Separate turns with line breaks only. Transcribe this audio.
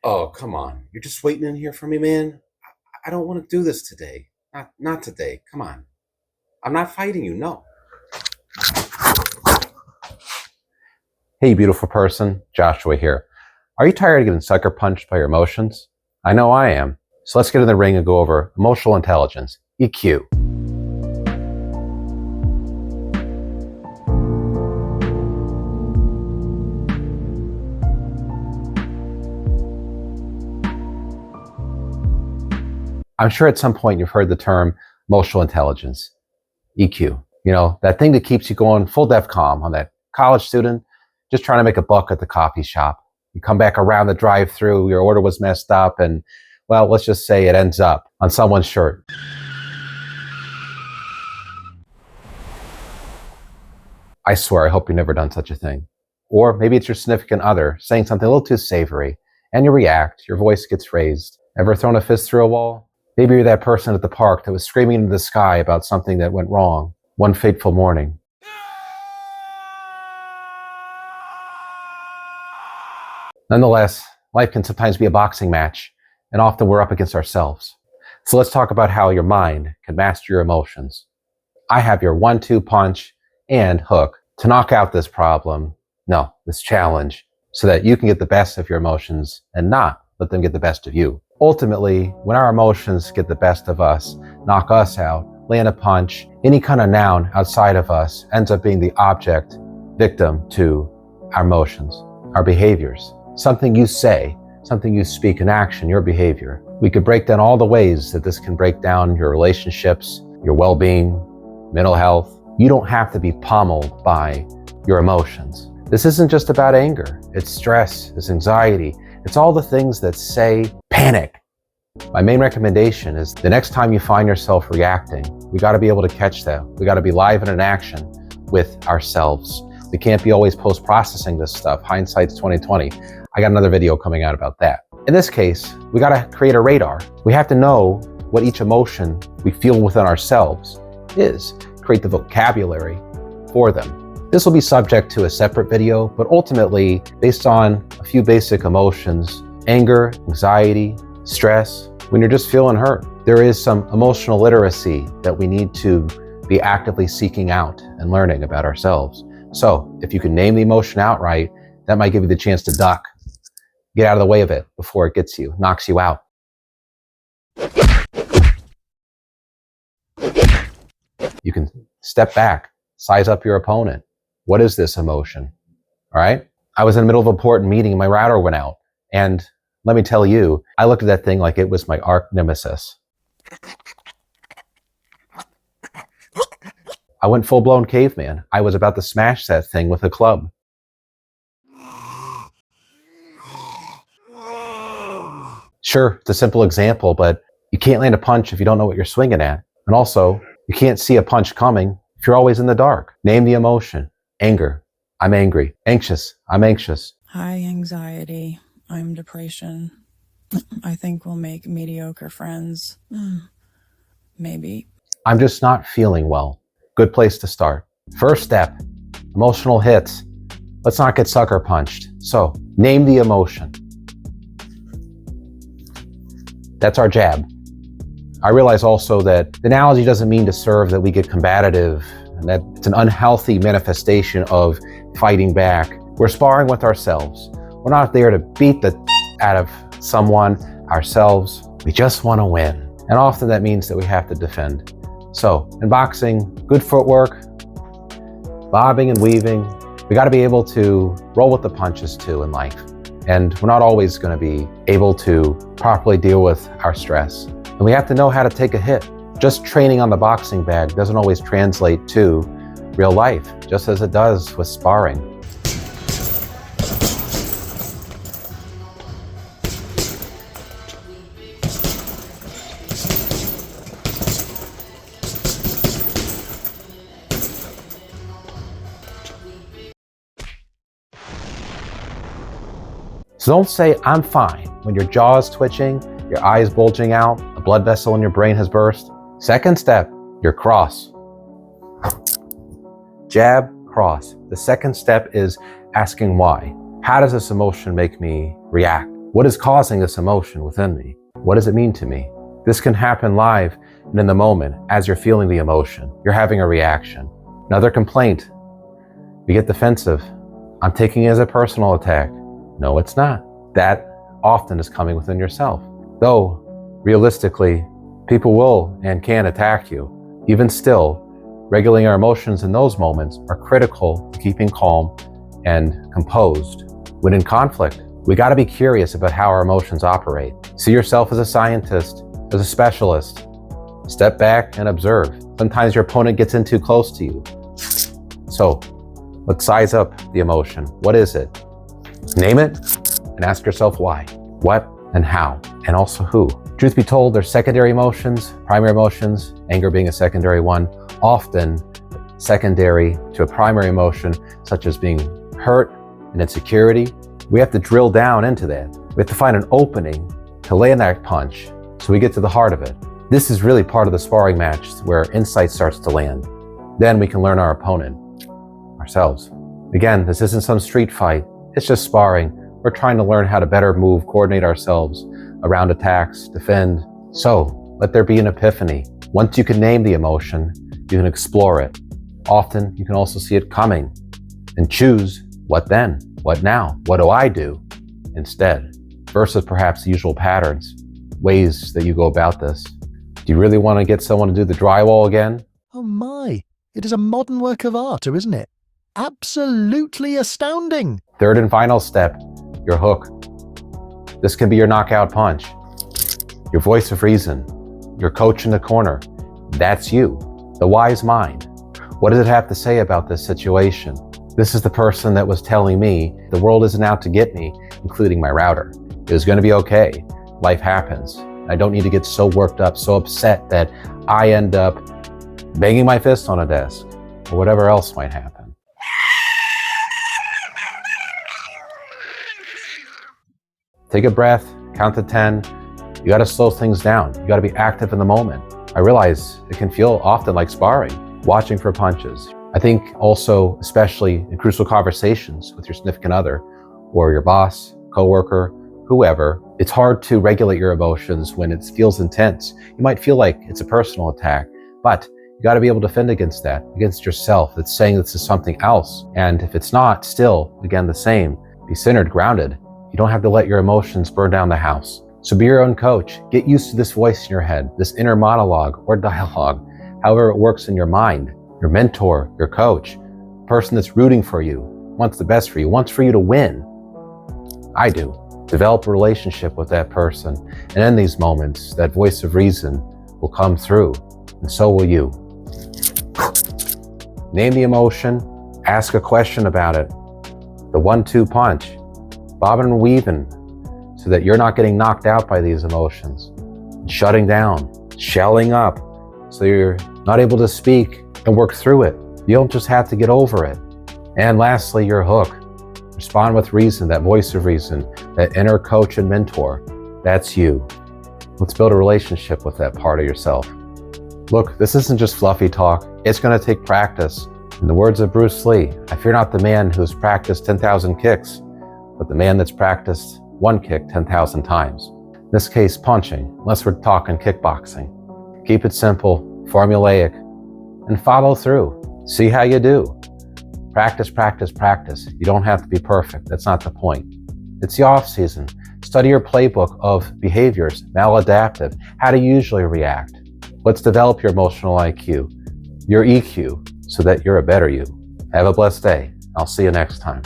Oh, come on. You're just waiting in here for me, man? I don't want to do this today. Not today. Come on. I'm not fighting you, no. Hey, beautiful person. Joshua here. Are you tired of getting sucker punched by your emotions? I know I am. So let's get in the ring and go over emotional intelligence, EQ. I'm sure at some point you've heard the term emotional intelligence, EQ. You know, that thing that keeps you going full DEFCON on that college student just trying to make a buck at the coffee shop. You come back around the drive-thru, your order was messed up, and, well, let's just say it ends up on someone's shirt. I swear, I hope you've never done such a thing. Or maybe it's your significant other saying something a little too savory, and you react, your voice gets raised. Ever thrown a fist through a wall? Maybe you're that person at the park that was screaming into the sky about something that went wrong one fateful morning. Nonetheless, life can sometimes be a boxing match, and often we're up against ourselves. So let's talk about how your mind can master your emotions. I have your 1-2 punch and hook to knock out this problem, this challenge, so that you can get the best of your emotions and not let them get the best of you. Ultimately, when our emotions get the best of us, knock us out, land a punch, any kind of noun outside of us ends up being the object, victim to our emotions, our behaviors. Something you say, something you speak in action, your behavior. We could break down all the ways that this can break down your relationships, your well-being, mental health. You don't have to be pummeled by your emotions. This isn't just about anger. It's stress, it's anxiety. It's all the things that say panic. My main recommendation is the next time you find yourself reacting, we got to be able to catch that. We got to be live and in action with ourselves. We can't be always post-processing this stuff. Hindsight's 2020. I got another video coming out about that. In this case, we got to create a radar. We have to know what each emotion we feel within ourselves is. Create the vocabulary for them. This will be subject to a separate video, but ultimately, based on a few basic emotions, anger, anxiety, stress, when you're just feeling hurt, there is some emotional literacy that we need to be actively seeking out and learning about ourselves. So if you can name the emotion outright, that might give you the chance to duck, get out of the way of it before it gets you, knocks you out. You can step back, size up your opponent. What is this emotion? All right. I was in the middle of an important meeting and my router went out. And let me tell you, I looked at that thing like it was my arch nemesis. I went full-blown caveman. I was about to smash that thing with a club. Sure, it's a simple example, but you can't land a punch if you don't know what you're swinging at. And also, you can't see a punch coming if you're always in the dark. Name the emotion. Anger. I'm angry. Anxious. I'm anxious.
Hi, anxiety. I'm depression. I think we'll make mediocre friends. Maybe.
I'm just not feeling well. Good place to start. First step, emotional hits. Let's not get sucker punched. So, name the emotion. That's our jab. I realize also that the analogy doesn't mean to serve that we get combative and that it's an unhealthy manifestation of fighting back. We're sparring with ourselves. We're not there to beat the out of someone, ourselves. We just want to win. And often that means that we have to defend. So in boxing, good footwork, bobbing and weaving. We got to be able to roll with the punches too in life. And we're not always going to be able to properly deal with our stress. And we have to know how to take a hit. Just training on the boxing bag doesn't always translate to real life, just as it does with sparring. So don't say, I'm fine, when your jaw is twitching, your eyes bulging out, a blood vessel in your brain has burst. Second step, you're cross. Jab, cross. The second step is asking why. How does this emotion make me react? What is causing this emotion within me? What does it mean to me? This can happen live and in the moment as you're feeling the emotion. You're having a reaction. Another complaint. You get defensive. I'm taking it as a personal attack. No, it's not. That often is coming within yourself. Though, realistically, people will and can attack you. Even still, regulating our emotions in those moments are critical to keeping calm and composed. When in conflict, we got to be curious about how our emotions operate. See yourself as a scientist, as a specialist. Step back and observe. Sometimes your opponent gets in too close to you. So, let's size up the emotion. What is it? Name it and ask yourself why, what, and how, and also who. Truth be told, there's secondary emotions, primary emotions, anger being a secondary one, often secondary to a primary emotion, such as being hurt and insecurity. We have to drill down into that. We have to find an opening to land that punch so we get to the heart of it. This is really part of the sparring match where insight starts to land. Then we can learn our opponent, ourselves. Again, this isn't some street fight. It's just sparring. We're trying to learn how to better move, coordinate ourselves around attacks, defend. So let there be an epiphany. Once you can name the emotion, you can explore it. Often you can also see it coming and choose what then, what now, what do I do instead, versus perhaps the usual patterns, ways that you go about this. Do you really want to get someone to do the drywall again?
Oh my, it is a modern work of art, isn't it? Absolutely astounding.
Third and final step, your hook. This can be your knockout punch, your voice of reason, your coach in the corner. That's you, the wise mind. What does it have to say about this situation? This is the person that was telling me the world isn't out to get me, including my router. It was going to be okay. Life happens. I don't need to get so worked up, so upset that I end up banging my fist on a desk or whatever else might happen. Take a breath, count to 10. You got to slow things down. You got to be active in the moment. I realize it can feel often like sparring, watching for punches. I think also, especially in crucial conversations with your significant other or your boss, coworker, whoever, it's hard to regulate your emotions when it feels intense. You might feel like it's a personal attack, but you got to be able to defend against that, against yourself that's saying this is something else. And if it's not, still, again, the same, be centered, grounded. You don't have to let your emotions burn down the house. So be your own coach. Get used to this voice in your head, this inner monologue or dialogue, however it works in your mind. Your mentor, your coach, the person that's rooting for you, wants the best for you, wants for you to win. I do. Develop a relationship with that person. And in these moments, that voice of reason will come through, and so will you. Name the emotion, ask a question about it. The 1-2 punch. Bobbing and weaving so that you're not getting knocked out by these emotions. Shutting down, shelling up so you're not able to speak and work through it. You don't just have to get over it. And lastly, your hook. Respond with reason, that voice of reason, that inner coach and mentor. That's you. Let's build a relationship with that part of yourself. Look, this isn't just fluffy talk. It's going to take practice. In the words of Bruce Lee, I fear not the man who's practiced 10,000 kicks, but the man that's practiced one kick 10,000 times. In this case, punching, unless we're talking kickboxing. Keep it simple, formulaic, and follow through. See how you do. Practice, practice, practice. You don't have to be perfect. That's not the point. It's the off season. Study your playbook of behaviors, maladaptive, how to usually react. Let's develop your emotional IQ, your EQ, so that you're a better you. Have a blessed day. I'll see you next time.